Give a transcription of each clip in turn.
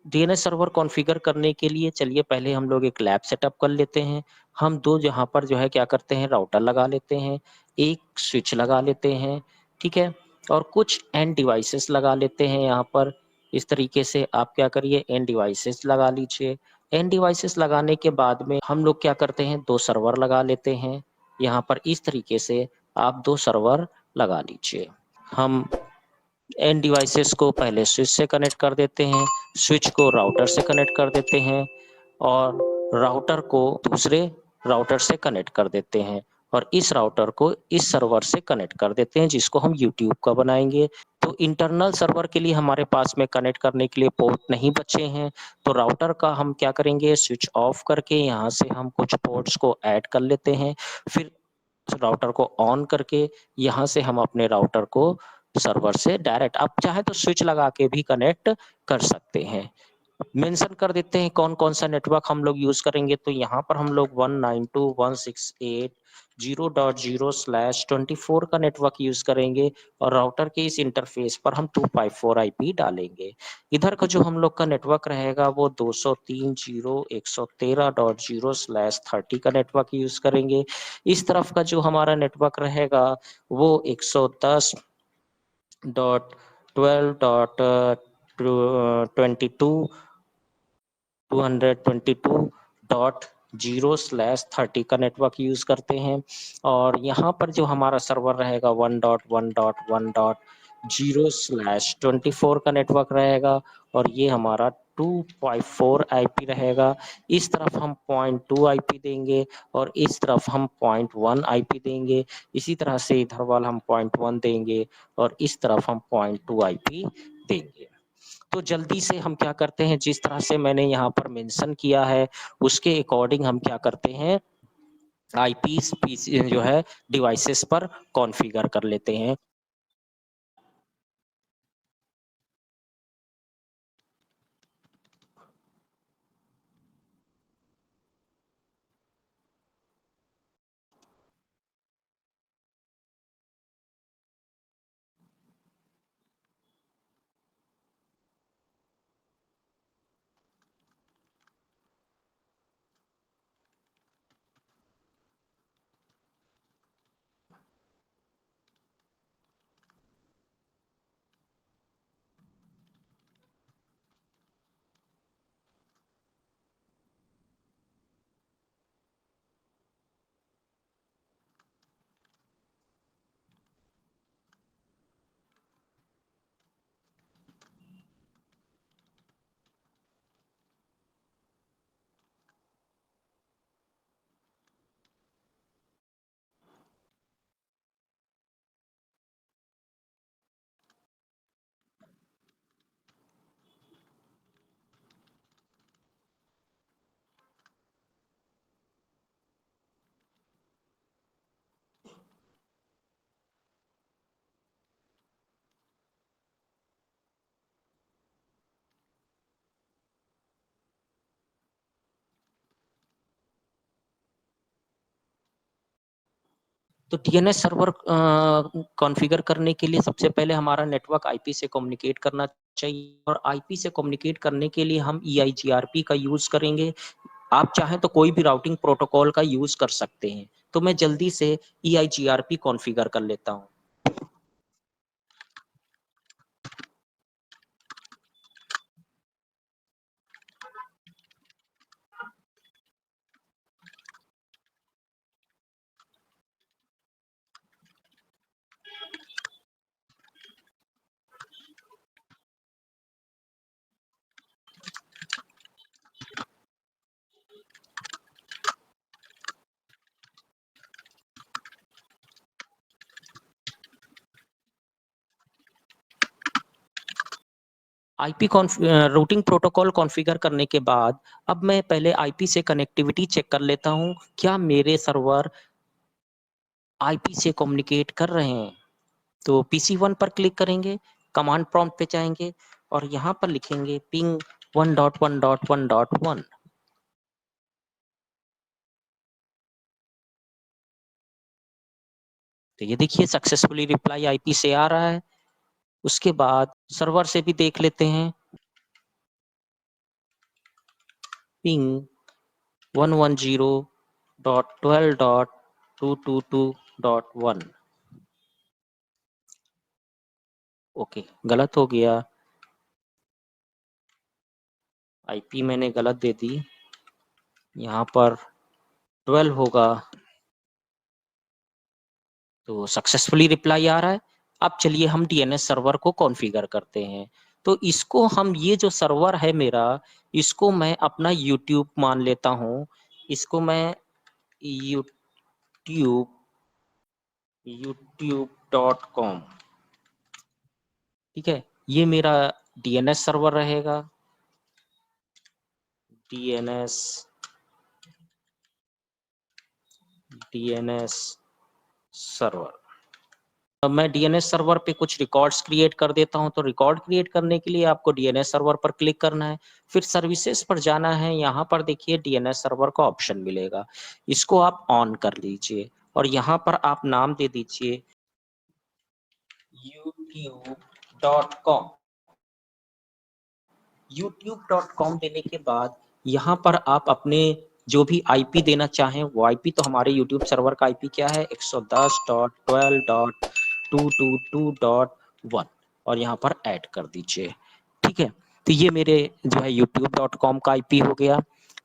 DNS server configure करने के लिए चलिए पहले हम लोग एक लैब सेटअप कर लेते हैं। हम 2 जहाँ पर जो है क्या करते हैं राउटर लगा लेते हैं, एक स्विच लगा लेते हैं, ठीक है? और कुछ एंड डिवाइसेस लगा लेते हैं यहाँ पर। इस तरीके से आप क्या करिए एंड डिवाइसेस लगा लीजिए। एंड डिवाइसेस लगाने के बाद में हम लोग क्या करते हैं 2 सर्वर लगा लेते हैं। यहाँ पर इस तरीके से आप 2 सर्वर लगा लीजिए। हम एंड डिवाइसेस को पहले स्विच से कनेक्ट कर देते हैं, स्विच को राउटर से कनेक्ट कर देते हैं और राउटर को दूसरे राउटर से कनेक्ट कर देते हैं और इस राउटर को इस सर्वर से कनेक्ट कर देते हैं जिसको हम यूट्यूब का बनाएंगे। तो इंटरनल सर्वर के लिए हमारे पास में कनेक्ट करने के लिए पोर्ट नहीं बचे हैं, तो राउटर का हम क्या करेंगे स्विच ऑफ करके यहाँ से हम कुछ पोर्ट्स को ऐड कर लेते हैं, फिर राउटर को ऑन करके यहाँ से हम अपने राउटर को सर्वर से डायरेक्ट आप चाहे तो स्विच लगा के भी कनेक्ट कर सकते हैं। मेंशन कर देते हैं कौन-कौन सा नेटवर्क हम लोग यूज़ करेंगे, तो यहाँ पर हम लोग 192.168.0.0/24 का नेटवर्क यूज़ करेंगे और राउटर के इस इंटरफेस पर हम 254 आईपी डालेंगे। इधर का जो हम लोग का नेटवर्क रहेगा वो 203.113.0/30 का नेटवर्क यूज़ करेंगे। इस तरफ का जो हमारा नेटवर्क रहेगा वो 110.12.22 222.0/30 का नेटवर्क यूज़ करते हैं और यहाँ पर जो हमारा सर्वर रहेगा 1.1.1.0/24 का नेटवर्क रहेगा और ये हमारा 2.4 आईपी रहेगा। इस तरफ हम 0.2 आईपी देंगे और इस तरफ हम 0.1 आईपी देंगे। इसी तरह से इधर वाला हम 0.1 देंगे और इस तरफ हम 0.2 आईपी देंगे। तो जल्दी से हम क्या करते हैं जिस तरह से मैंने यहाँ पर मेंशन किया है उसके अकॉर्डिंग हम क्या करते हैं आईपीस पीसी जो है डिवाइसेस पर कॉन्फ़िगर कर लेते हैं। तो डीएनएस सर्वर कॉन्फ़िगर करने के लिए सबसे पहले हमारा नेटवर्क आईपी से कम्युनिकेट करना चाहिए और आईपी से कम्युनिकेट करने के लिए हम ईआईजीआरपी का यूज़ करेंगे। आप चाहें तो कोई भी राउटिंग प्रोटोकॉल का यूज़ कर सकते हैं। तो मैं जल्दी से ईआईजीआरपी कॉन्फ़िगर कर लेता हूँ। रूटिंग प्रोटोकॉल कॉन्फ़िगर करने के बाद अब मैं पहले आईपी से कनेक्टिविटी चेक कर लेता हूँ, क्या मेरे सर्वर आईपी से कम्युनिकेट कर रहे हैं। तो पीसी1 पर क्लिक करेंगे, कमांड प्रॉम्प्ट पे जाएँगे और यहाँ पर लिखेंगे पिंग 1.1.1.1। तो ये देखिए सक्सेसफुली रिप्लाई आईपी से आ रहा है। उसके बाद सर्वर से भी देख लेते हैं। पिंग 110.12.222.1। ओके, गलत हो गया, आईपी मैंने गलत दे दी, यहाँ पर 12 होगा, तो सक्सेसफुली रिप्लाई आ रहा है। अब चलिए हम डीएनएस सर्वर को कॉन्फ़िगर करते हैं। तो इसको हम, ये जो सर्वर है मेरा, इसको मैं अपना यूट्यूब मान लेता हूँ, इसको मैं youtube.com, ठीक है, ये मेरा डीएनएस सर्वर रहेगा, डीएनएस सर्वर। अब मैं डीएनएस सर्वर पे कुछ रिकॉर्ड्स क्रिएट कर देता हूं। तो रिकॉर्ड क्रिएट करने के लिए आपको डीएनएस सर्वर पर क्लिक करना है, फिर सर्विसेज पर जाना है, यहाँ पर देखिए डीएनएस सर्वर का ऑप्शन मिलेगा, इसको आप ऑन कर लीजिए और यहाँ पर आप नाम दे दीजिए youtube.com। youtube.com देने के बाद यहाँ पर आप अपने जो भी आईपी देना चाहें वो आईपी, तो हमारे यूट्यूब सर्वर का आईपी क्या है 110.12.222.1 और यहाँ पर ऐड कर दीजिए, ठीक है। तो ये मेरे जो है youtube.com का आईपी हो गया,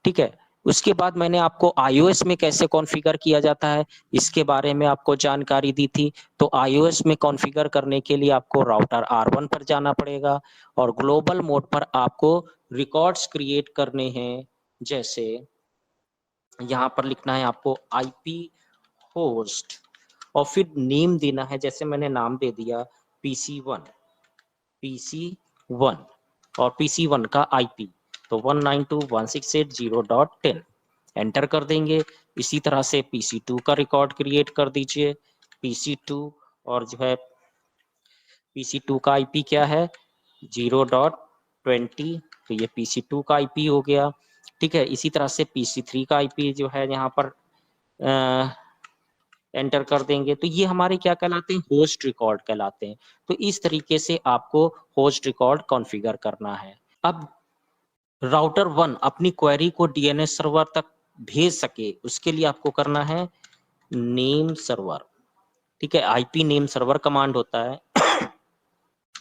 ठीक है। उसके बाद मैंने आपको iOS में कैसे कॉन्फ़िगर किया जाता है इसके बारे में आपको जानकारी दी थी। तो iOS में कॉन्फ़िगर करने के लिए आपको राउटर R1 पर जाना पड़ेगा और ग्लोबल मोड पर आपको रिकॉर्ड्स क्रिएट करने हैं, जैसे यहाँ पर लिखना है आपको आईपी होस्ट और फिर नेम देना है, जैसे मैंने नाम दे दिया PC1 और PC1 का आईपी तो 192.168.0.10 एंटर कर देंगे। इसी तरह से PC2 का रिकॉर्ड क्रिएट कर दीजिए, PC2 और जो है PC2 का आईपी क्या है 0.20, तो ये PC2 का आईपी हो गया, ठीक है। इसी तरह से PC3 का आईपी जो है यहाँ पर एंटर कर देंगे, तो ये हमारे क्या कहलाते हैं होस्ट रिकॉर्ड कहलाते हैं। तो इस तरीके से आपको होस्ट रिकॉर्ड कॉन्फ़िगर करना है। अब राउटर 1 अपनी क्वेरी को डीएनएस सर्वर तक भेज सके उसके लिए आपको करना है नेम सर्वर, ठीक है। आईपी नेम सर्वर कमांड होता है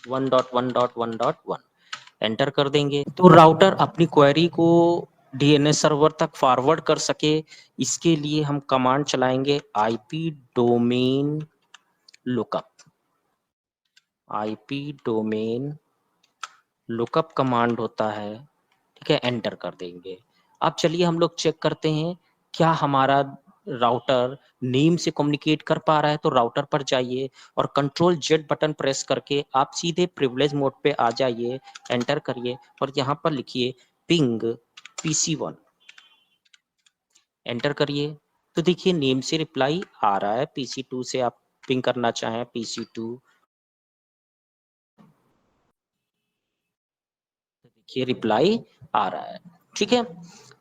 1.1.1.1 एंटर कर देंगे। तो राउटर अपनी क्वेरी को डीएनएस सर्वर तक फॉरवर्ड कर सके इसके लिए हम कमांड चलाएंगे IP domain lookup. IP domain lookup command होता है, ठीक है, एंटर कर देंगे। अब चलिए हम लोग चेक करते हैं क्या हमारा राउटर नेम से कम्युनिकेट कर पा रहा है। तो राउटर पर जाइए और Ctrl+Z बटन प्रेस करके आप सीधे प्रिविलेज मोड पे आ जाइए, एंटर करिए और यहाँ पर लिखिए पिंग PC1, एंटर करिए। तो देखिए नेम से रिप्लाई आ रहा है, PC2 से आप पिंग करना चाहें PC2, देखिए रिप्लाई आ रहा है, ठीक है।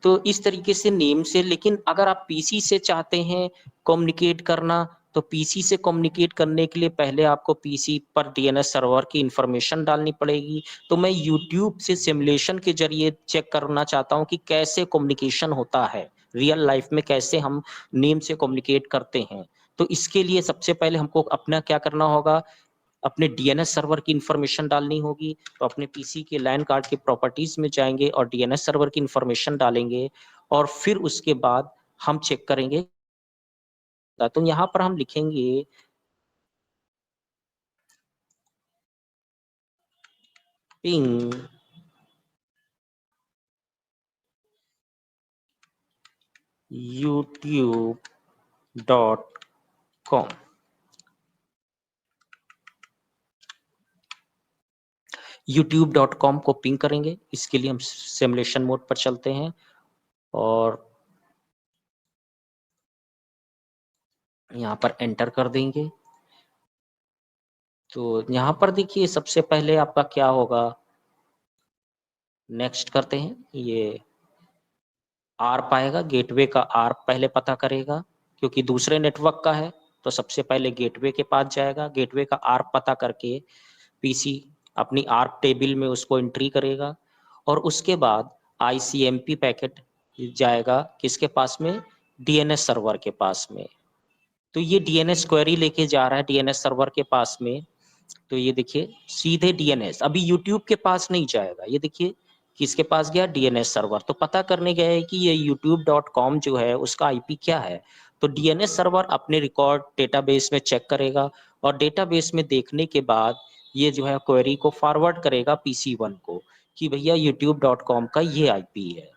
तो इस तरीके से नेम से, लेकिन अगर आप पीसी से चाहते हैं कम्युनिकेट करना तो पीसी से कम्युनिकेट करने के लिए पहले आपको पीसी पर डीएनएस सर्वर की इंफॉर्मेशन डालनी पड़ेगी। तो मैं यूट्यूब से सिमुलेशन के जरिए चेक करना चाहता हूं कि कैसे कम्युनिकेशन होता है रियल लाइफ में, कैसे हम नेम से कम्युनिकेट करते हैं। तो इसके लिए सबसे पहले हमको अपना क्या करना होगा, अपने डीएनएस सर्वर की इंफॉर्मेशन डालनी होगी। तो अपने पीसी के लैन कार्ड के प्रॉपर्टीज में जाएंगे और डीएनएस सर्वर की इंफॉर्मेशन डालेंगे और फिर उसके बाद हम चेक करेंगे। तो यहाँ पर हम लिखेंगे पिंग youtube.com। youtube.com को पिंग करेंगे, इसके लिए हम सिमुलेशन मोड पर चलते हैं और यहाँ पर एंटर कर देंगे। तो यहाँ पर देखिए सबसे पहले आपका क्या होगा, नेक्स्ट करते हैं, ये आर पाएगा, गेटवे का आर पहले पता करेगा क्योंकि दूसरे नेटवर्क का है। तो सबसे पहले गेटवे के पास जाएगा, गेटवे का आर पता करके पीसी अपनी आर्क टेबल में उसको एंट्री करेगा और उसके बाद आईसीएमपी पैकेट जाएगा किसके पास में, डीएनएस सर्वर के पास में। तो ये डीएनएस क्वेरी लेके जा रहा है डीएनएस सर्वर के पास में। तो ये देखिए सीधे डीएनएस, अभी यूट्यूब के पास नहीं जाएगा, ये देखिए किसके पास गया, डीएनएस सर्वर। तो पता करने गए है कि ये youtube.com जो है उसका आईपी क्या है। तो डीएनएस सर्वर अपने रिकॉर्ड डेटाबेस में चेक करेगा और डेटाबेस में देखने के बाद ये जो है क्वेरी को फॉरवर्ड करेगा PC1 को कि भैया youtube.com का ये आईपी है।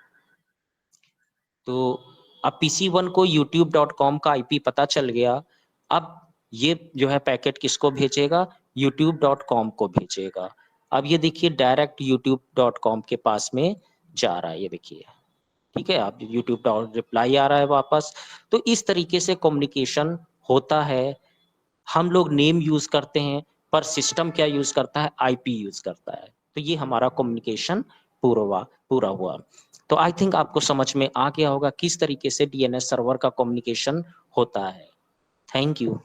तो अब PC1 को youtube.com का आईपी पता चल गया। अब ये जो है पैकेट किसको भेजेगा, youtube.com को भेजेगा। अब ये देखिए डायरेक्ट youtube.com के पास में जा रहा है, ये देखिए ठीक है। आप youtube रिप्लाई आ रहा है वापस। तो इस तरीके से कम्युनिकेशन होता है। हम लोग नेम यूज करते हैं पर सिस्टम क्या यूज करता है, आईपी यूज करता है। तो ये हमारा कम्युनिकेशन पूरा हुआ। तो आई थिंक आपको समझ में आ गया होगा किस तरीके से डीएनएस सर्वर का कम्युनिकेशन होता है। Thank you.